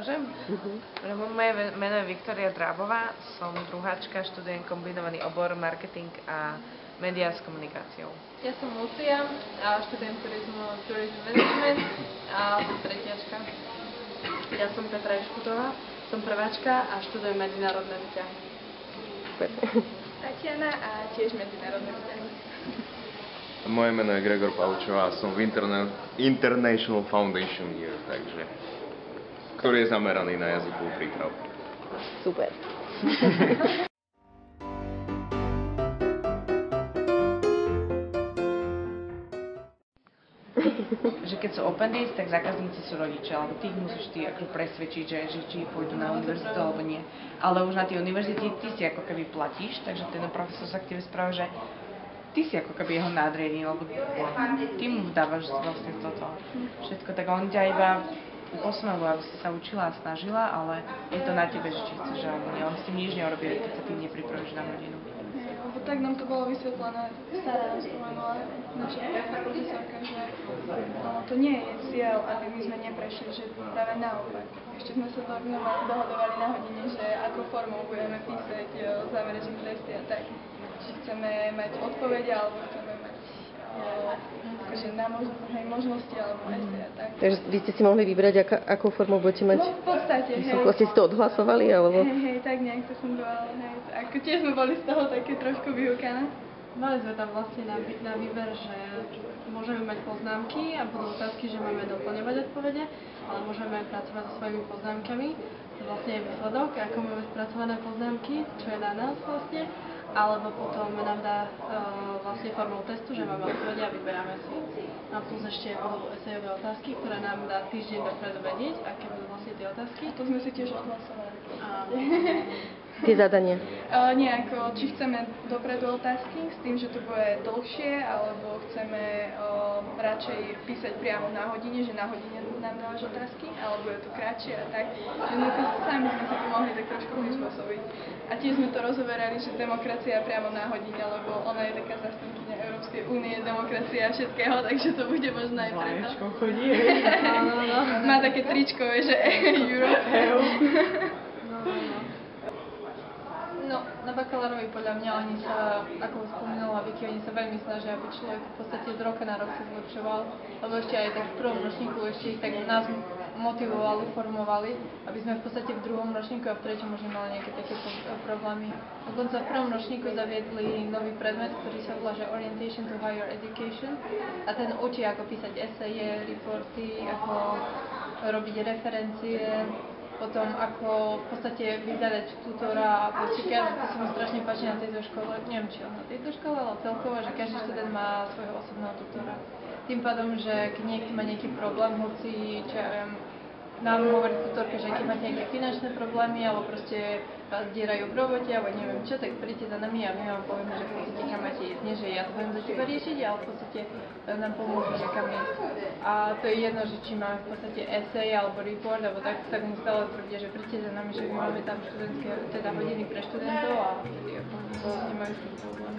Môžem? Moje meno je Viktória Drábová, som druháčka, študujem kombinovaný obor marketing a médiá s komunikáciou. Ja som Lucia a študujem tourism management a som tretiačka. Ja som Petra Iškutová, som prváčka a študujem medzinárodné vzťahy. Tatiana a tiež medzinárodné vzťahy. Moje meno je Gregor Paučová a som v International Foundation Year, takže, ktorý je zameraný na jazykovú prípravu. Super. Že keď sú open days, tak zákazníci sú rodičia, alebo tých musíš ty ako presvedčiť, že či pôjdu na univerzitu alebo nie. Ale už na tej univerzite ty si ako keby platíš, takže ten profesor sa k tebe správa, že ty si ako keby jeho nadriadený, lebo ty mu dávaš vlastne toto všetko, tak on ťa iba posmeluje, aby si sa učila a snažila, ale je to na tebe, že či chceš alebo nie. On s tým nič neurobí, keď sa ty nepripravíš na hodinu. Lebo tak nám to bolo vysvetlené, stará spomenula naša profesorka, že to nie je cieľ, aby my sme neprešli, že práve naopak. Ešte sme sa dohodovali na hodine, že ako formou budeme písať záverečné testy a tak. Či chceme mať odpovede, alebo chceme mať akože na možnosti, alebo esej a tak. Takže vy ste si mohli vybrať, akou formou budete mať? No v podstate, hej. Ste si to odhlasovali, alebo? Hej, tak nejak to fungovalo, hej. Ako tiež sme boli z toho také trošku vyhúkané. Mali sme tam vlastne na výber, že môžeme mať poznámky a budú otázky, že máme doplňovať odpovede, ale môžeme aj pracovať so svojimi poznámkami. To vlastne je výsledok, ako máme spracované poznámky, čo je na nás vlastne. Alebo potom nám dá vlastne formou testu, že máme odpovede a vyberáme si. A plus ešte budú esejové otázky, ktoré nám dá týždeň dopredu vedieť, aké budú vlastne tie otázky. To sme si tiež odhlasovali. Tie zadania? Nejako, či chceme dopredu otázky s tým, že to bude dlhšie, alebo chceme radšej písať priamo na hodine, že na hodine nám dávaš otázky, alebo je to kratšie a tak. Že sami sme si to mohli tak trošku prispôsobiť. A tiež sme to rozoberali, že demokracia priamo na hodine, lebo ona je taká zastankyňa Európskej únie, demokracia a všetkého, takže to bude možno aj preto. chodí. Má také tričko, že Europe. No, na bakalárovi podľa mňa oni sa, ako spomínala Vicky, oni sa veľmi snažia, aby človek v podstate z roka na rok sa zlepšoval, lebo ešte aj tak v prvom ročníku ešte ich tak nás motivovali, formovali, aby sme v podstate v druhom ročníku a v treťom možno mali nejaké také problémy. Dokonca v prvom ročníku zaviedli nový predmet, ktorý sa volá, že Orientation to Higher Education a ten učí, ako písať eseje, reporty, ako robiť referencie, potom ako v podstate vyhľadať tutora a proste to sa mi strašne páči na tejto škole, neviem či on na tejto škole, ale celkovo, že každý študent má svojho osobného tutora. Tým pádom, že keď niekto má nejaký problém, hoci, čo ja viem, nám hovorí tutorka, že keď máte nejaké finančné problémy, alebo proste vás dierajú v robote, alebo neviem čo, tak príďte za nami a my vám povieme, že v podstate kam máte ísť. Nie, že ja to budem za teba riešiť, ale v podstate nám pomôžu, že kam ísť. A to je jedno, že či máme v podstate esej alebo report, alebo tak mu stále tvrdia, že príďte za nami, že my máme tam študentské, teda hodiny pre študentov a vtedy ako nemajú s tým problém.